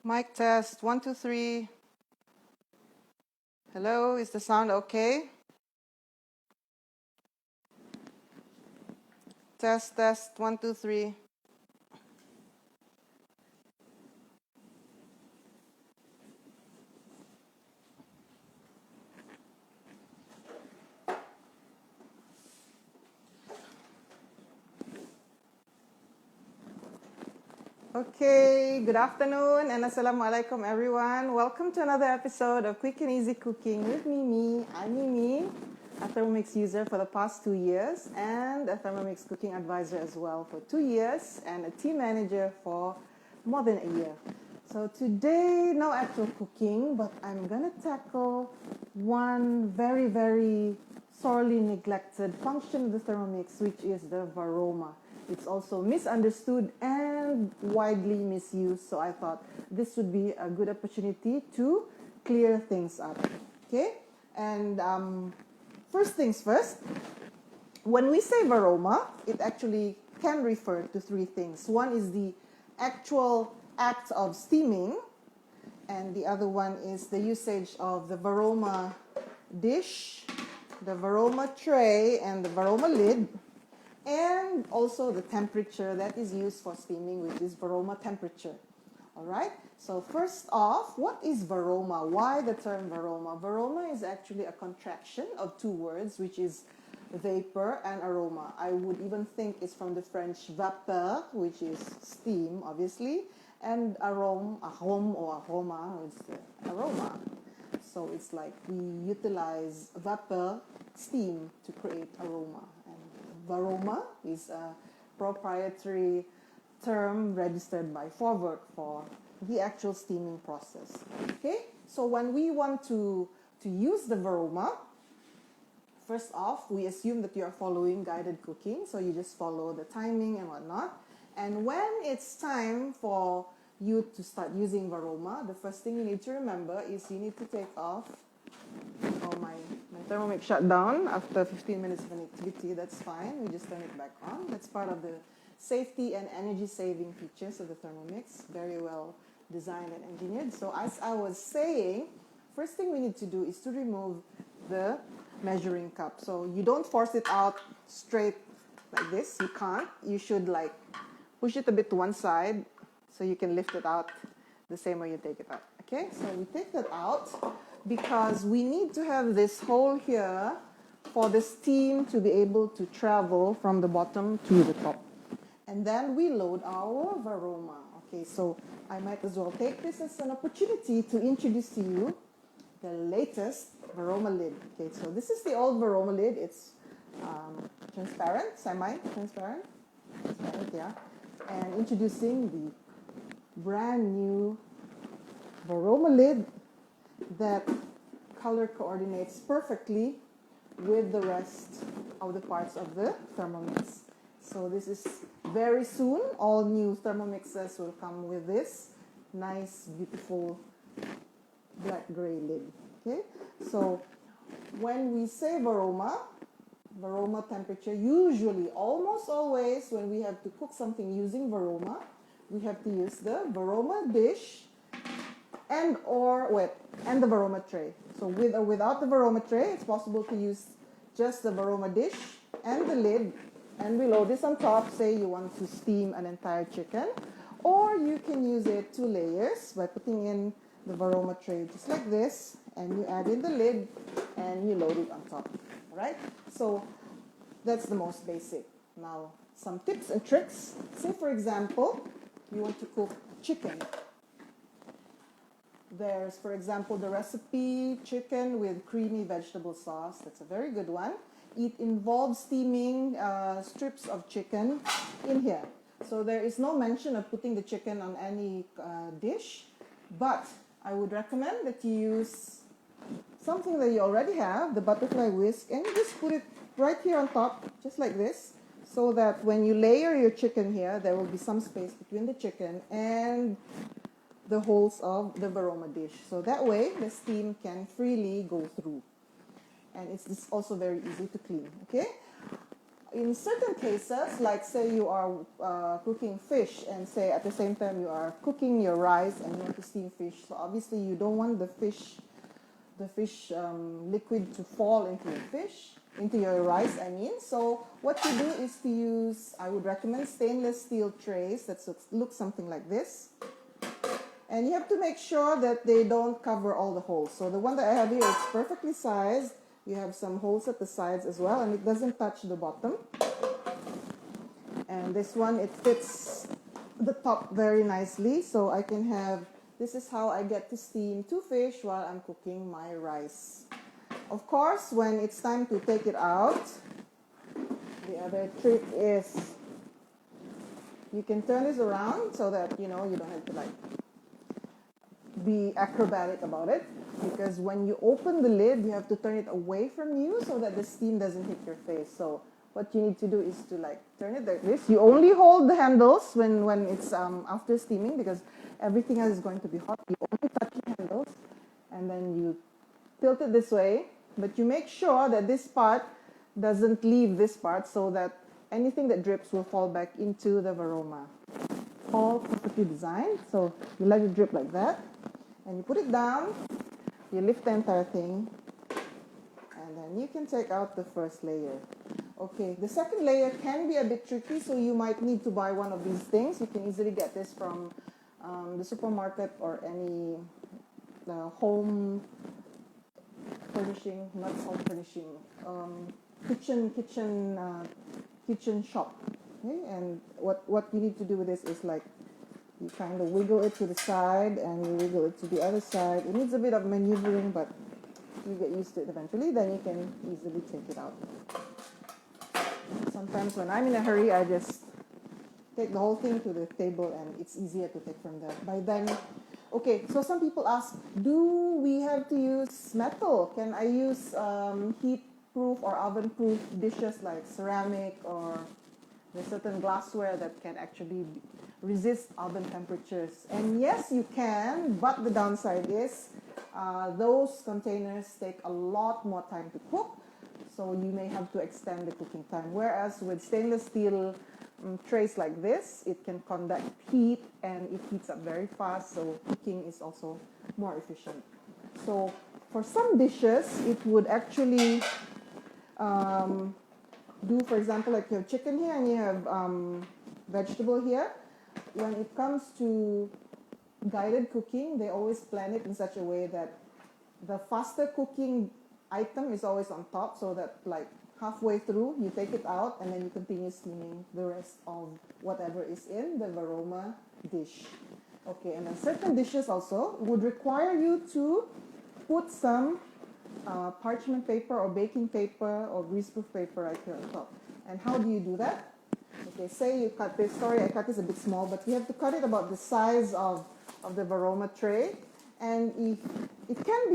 Mic test, 1, 2, 3. Hello, is the sound okay? Test, 1, 2, 3. Okay, good afternoon and assalamualaikum everyone. Welcome to another episode of Quick and Easy Cooking with Mimi. I'm Mimi, a Thermomix user for the past 2 years and a Thermomix cooking advisor as well for 2 years and a team manager for more than a year. So today, no actual cooking, but I'm gonna tackle one very sorely neglected function of the Thermomix, which is the Varoma. It's also misunderstood and widely misused, so I thought this would be a good opportunity to clear things up. Okay? And first things first, when we say Varoma, it actually can refer to 3 things. One is the actual act of steaming, and the other one is the usage of the Varoma dish, the Varoma tray, and the Varoma lid, and also the temperature that is used for steaming, which is Varoma temperature. All right, so first off, what is Varoma? Why the term Varoma? Varoma is actually a contraction of 2 words, which is vapor and aroma. I would even think it's from the French vapeur, which is steam, obviously, and arome or aroma is aroma. So it's like we utilize vapor, steam, to create aroma. Varoma is a proprietary term registered by Forwerk for the actual steaming process. Okay, so when we want to use the Varoma, first off, we assume that you are following guided cooking, so you just follow the timing and whatnot. And when it's time for you to start using Varoma, the first thing you need to remember is you need to take off. Oh, my Thermomix shut down after 15 minutes of an activity. That's fine. We just turn it back on. That's part of the safety and energy saving features of the Thermomix. Very well designed and engineered. So as I was saying, first thing we need to do is to remove the measuring cup. So you don't force it out straight like this. You can't. You should like push it a bit to one side so you can lift it out the same way you take it out. Okay, so we take that out because we need to have this hole here for the steam to be able to travel from the bottom to the top. And then we load our Varoma. Okay, so I might as well take this as an opportunity to introduce to you the latest Varoma lid. Okay, so this is the old Varoma lid. It's transparent, semi-transparent, yeah. And introducing the brand new Varoma lid that color coordinates perfectly with the rest of the parts of the Thermomix. So this is very soon. All new Thermomixes will come with this nice, beautiful black-gray lid. Okay, so when we say Varoma temperature, usually, almost always, when we have to cook something using Varoma, we have to use the Varoma dish and the Varoma tray. So with or without the Varoma tray, it's possible to use just the Varoma dish and the lid, and we load this on top. Say you want to steam an entire chicken, or you can use it 2 layers by putting in the Varoma tray just like this, and you add in the lid and you load it on top. All right? So that's the most basic. Now, some tips and tricks. Say, for example, you want to cook chicken. There's, for example, the recipe chicken with creamy vegetable sauce. That's a very good one. It involves steaming strips of chicken in here. So there is no mention of putting the chicken on any dish, but I would recommend that you use something that you already have, the butterfly whisk, and you just put it right here on top, just like this, so that when you layer your chicken here, there will be some space between the chicken and the holes of the Varoma dish. So that way, the steam can freely go through. And it's also very easy to clean, okay? in certain cases, like say you are cooking fish and say at the same time you are cooking your rice and you want to steam fish, so obviously you don't want the fish liquid to fall into your rice, I mean. So what you do is to use, I would recommend stainless steel trays that look something like this. And you have to make sure that they don't cover all the holes. So the one that I have here is perfectly sized. You have some holes at the sides as well, and it doesn't touch the bottom. And this one, it fits the top very nicely. So I can have, this is how I get to steam 2 fish while I'm cooking my rice. Of course, when it's time to take it out, the other trick is you can turn this around so that, you don't have to like be acrobatic about it, because when you open the lid you have to turn it away from you so that the steam doesn't hit your face. So what you need to do is to like turn it like this. You only hold the handles when it's after steaming, because everything else is going to be hot. You only touch the handles and then you tilt it this way, but you make sure that this part doesn't leave this part so that anything that drips will fall back into the Varoma. All perfectly designed. So you let it drip like that, and you put it down, you lift the entire thing, and then you can take out the first layer. Okay, the second layer can be a bit tricky, so you might need to buy one of these things. You can easily get this from the supermarket or any home furnishing, not home furnishing, kitchen shop. Okay, and what you need to do with this is like you kind of wiggle it to the side and you wiggle it to the other side. It needs a bit of maneuvering, but you get used to it eventually, then you can easily take it out. Sometimes when I'm in a hurry, I just take the whole thing to the table and it's easier to take from there. By then, okay, so some people ask, do we have to use metal? Can I use heat-proof or oven-proof dishes like ceramic, or there's certain glassware that can actually resist oven temperatures? And yes, you can, but the downside is those containers take a lot more time to cook, so you may have to extend the cooking time. Whereas with stainless steel trays like this, it can conduct heat and it heats up very fast, so cooking is also more efficient. So for some dishes, it would actually do, for example, like you have chicken here and you have vegetable here. When it comes to guided cooking, they always plan it in such a way that the faster cooking item is always on top, so that like halfway through you take it out and then you continue steaming the rest of whatever is in the Varoma dish. Okay, and then certain dishes also would require you to put some parchment paper or baking paper or greaseproof paper right here on top. And how do you do that? Okay, say you cut this. Sorry, I cut this a bit small, but you have to cut it about the size of the Varoma tray. And if it can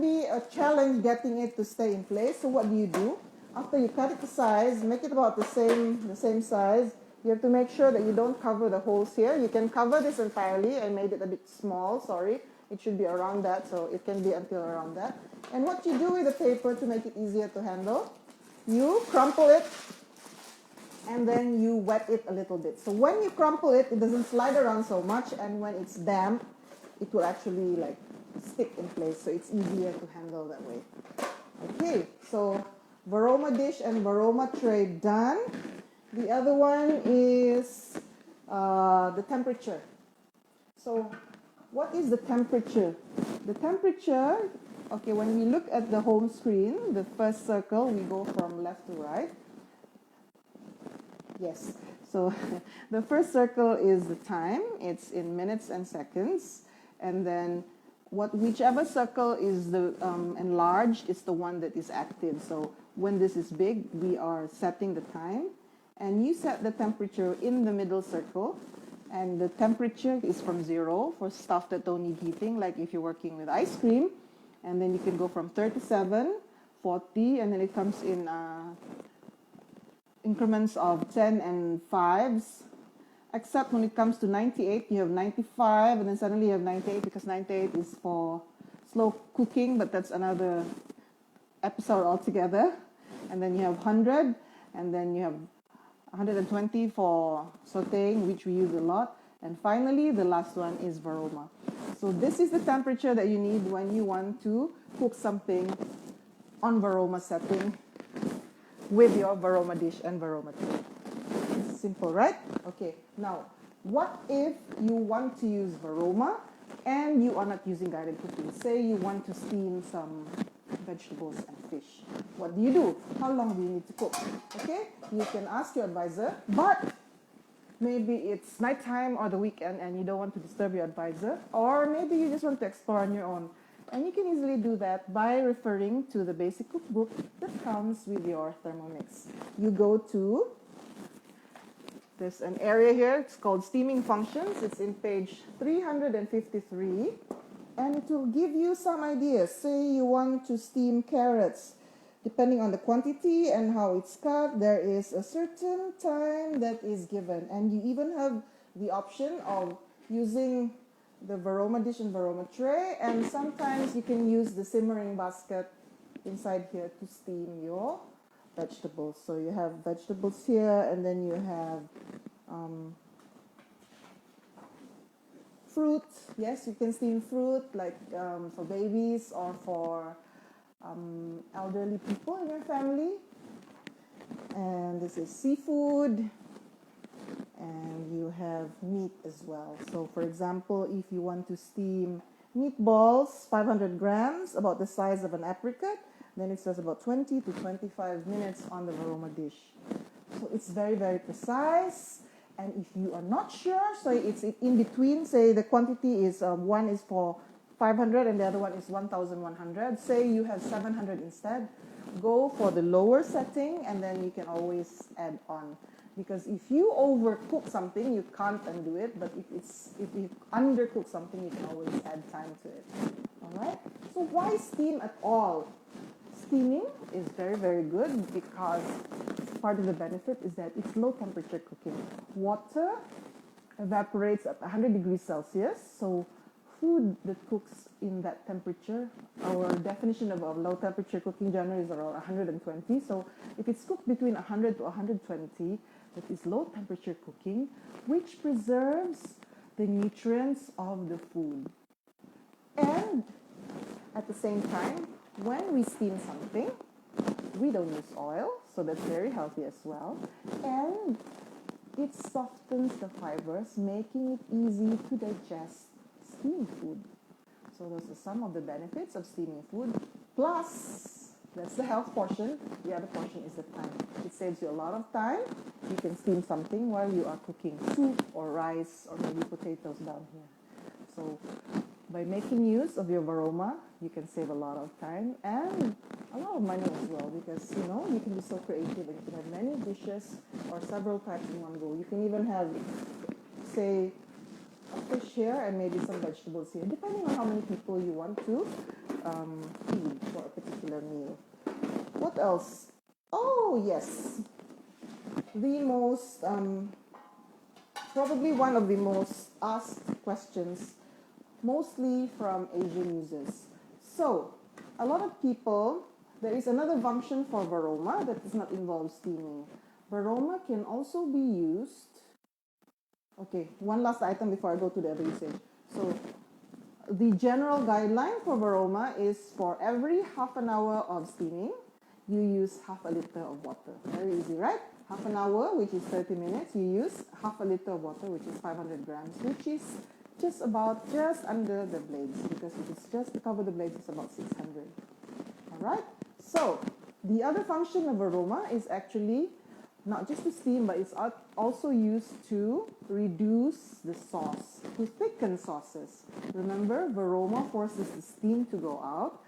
be a challenge getting it to stay in place. So what do? After you cut it to size, make it about the same size. You have to make sure that you don't cover the holes here. You can cover this entirely. I made it a bit small, sorry. It should be around that, so it can be until around that. And what you do with the paper to make it easier to handle, you crumple it and then you wet it a little bit. So when you crumple it, it doesn't slide around so much, and when it's damp, it will actually like stick in place, so it's easier to handle that way. Okay, so Varoma dish and Varoma tray done. The other one is the temperature. So what is the temperature? The temperature, okay, when we look at the home screen, the first circle, we go from left to right. Yes, so the first circle is the time. It's in minutes and seconds. And then whichever circle is the enlarged is the one that is active. So when this is big, we are setting the time. And you set the temperature in the middle circle. And the temperature is from 0 for stuff that don't need heating, like if you're working with ice cream. And then you can go from 37, 40, and then it comes in increments of 10 and 5s. Except when it comes to 98, you have 95, and then suddenly you have 98, because 98 is for slow cooking, but that's another episode altogether. And then you have 100, and then you have 120 for sauteing, which we use a lot. And finally, the last one is Varoma. So this is the temperature that you need when you want to cook something on Varoma setting with your Varoma dish and Varoma tray. Simple, right? Okay, now, what if you want to use Varoma and you are not using guided cooking? Say you want to steam some vegetables and fish. What do you do? How long do you need to cook? Okay, you can ask your advisor, but maybe it's nighttime or the weekend and you don't want to disturb your advisor, or maybe you just want to explore on your own. And you can easily do that by referring to the basic cookbook that comes with your Thermomix. You go to, there's an area here, it's called Steaming Functions. It's in page 353, and it will give you some ideas. Say you want to steam carrots. Depending on the quantity and how it's cut, there is a certain time that is given. And you even have the option of using the Varoma dish and Varoma tray, and sometimes you can use the simmering basket inside here to steam your vegetables. So you have vegetables here, and then you have fruit. Yes, you can steam fruit, like for babies or for elderly people in your family. And this is seafood, and you have meat as well. So for example, if you want to steam meatballs, 500 grams, about the size of an apricot, then it says about 20 to 25 minutes on the Varoma dish. So it's very, very precise. And if you are not sure, so it's in between, say the quantity is one is for 500 and the other one is 1,100. Say you have 700 instead, go for the lower setting, and then you can always add on. Because if you overcook something, you can't undo it. But if you undercook something, you can always add time to it. All right. So why steam at all? Steaming is very, very good because part of the benefit is that it's low temperature cooking. Water evaporates at 100 degrees Celsius. So food that cooks in that temperature, our definition of low temperature cooking generally is around 120. So if it's cooked between 100 to 120, that is low temperature cooking, which preserves the nutrients of the food. And at the same time, when we steam something, we don't use oil, so that's very healthy as well. And it softens the fibers, making it easy to digest steamed food. So those are some of the benefits of steaming food. Plus, that's the health portion. The other portion is the time. It saves you a lot of time. You can steam something while you are cooking soup or rice or maybe potatoes down here. So by making use of your Varoma, you can save a lot of time and a lot of money as well, because you can be so creative and you can have many dishes or several types in one go. You can even have, say, a fish here and maybe some vegetables here, depending on how many people you want to feed for a particular meal. What else? Oh yes, the most probably one of the most asked questions, mostly from Asian users. So a lot of people, there is another function for Varoma that does not involve steaming. Varoma can also be used. Okay, one last item before I go to the other usage. So the general guideline for Varoma is for every half an hour of steaming, you use half a liter of water. Very easy, right? Half an hour, which is 30 minutes, you use half a liter of water, which is 500 grams, which is just under the blades, because if it's just to cover the blades, it's about 600. All right? So the other function of Varoma is actually not just to steam, but it's also used to reduce the sauce, to thicken sauces. Remember, Varoma forces the steam to go out.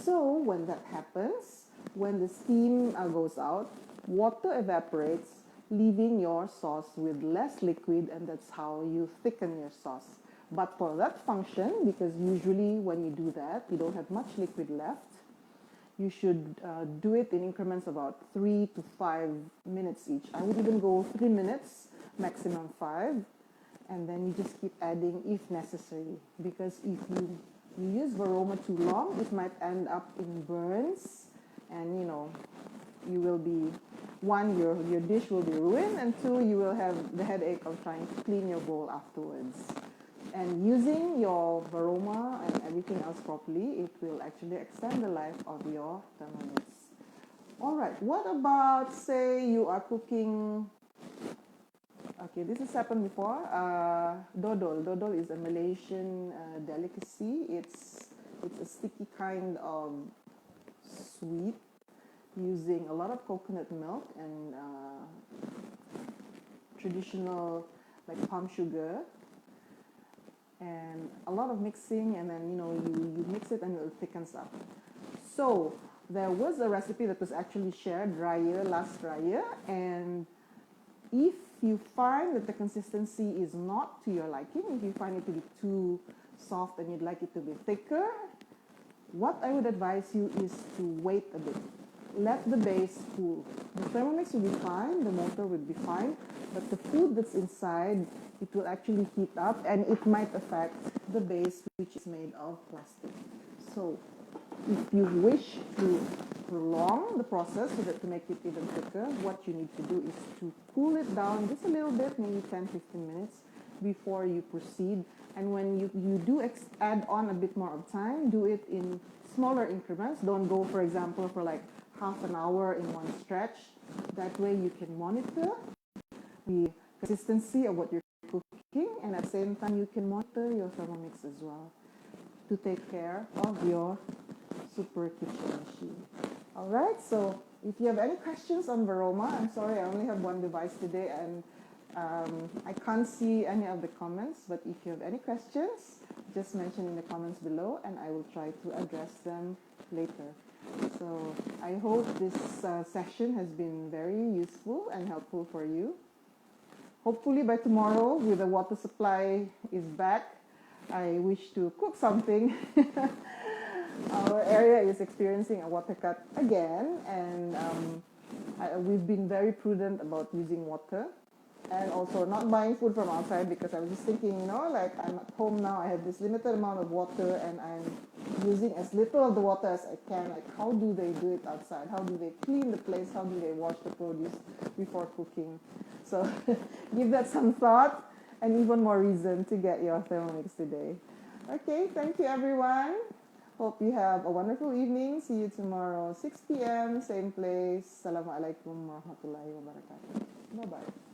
So when that happens, when the steam goes out, water evaporates, leaving your sauce with less liquid, and that's how you thicken your sauce. But for that function, because usually when you do that, you don't have much liquid left, you should do it in increments about 3 to 5 minutes each. I would even go 3 minutes, maximum 5, and then you just keep adding if necessary. Because if you use Varoma too long, it might end up in burns, and you will be one, your dish will be ruined, and two, you will have the headache of trying to clean your bowl afterwards. And using your Varoma and everything else properly, it will actually extend the life of your Thermomix. All right, what about, say, you are cooking, okay, this has happened before, dodol. Dodol is a Malaysian delicacy. It's a sticky kind of sweet using a lot of coconut milk and traditional like palm sugar and a lot of mixing, and then you mix it and it thickens up. So there was a recipe that was actually shared last year, and if you find that the consistency is not to your liking, if you find it to be too soft and you'd like it to be thicker, what I would advise you is to wait a bit. Let the base cool. The Thermomix will be fine, the motor will be fine, but the food that's inside, it will actually heat up and it might affect the base, which is made of plastic. So if you wish to prolong the process so that to make it even thicker, what you need to do is to cool it down just a little bit, maybe 10-15 minutes before you proceed. And when you do add on a bit more of time, do it in smaller increments. Don't go, for example, for like half an hour in one stretch. That way you can monitor the consistency of what you're cooking, and at the same time you can monitor your Thermomix as well to take care of your super kitchen machine. All right, so if you have any questions on Varoma, I'm sorry, I only have one device today and I can't see any of the comments, but if you have any questions, just mention in the comments below and I will try to address them later. So I hope this session has been very useful and helpful for you. Hopefully by tomorrow, with the water supply is back, I wish to cook something. Our area is experiencing a water cut again, and we've been very prudent about using water and also not buying food from outside, because I was just thinking, like I'm at home now, I have this limited amount of water and I'm using as little of the water as I can. Like, how do they do it outside? How do they clean the place? How do they wash the produce before cooking? So give that some thought, and even more reason to get your Thermomix today. Okay, thank you everyone. Hope you have a wonderful evening. See you tomorrow, 6 p.m., same place. Assalamualaikum warahmatullahi wabarakatuh. Bye-bye.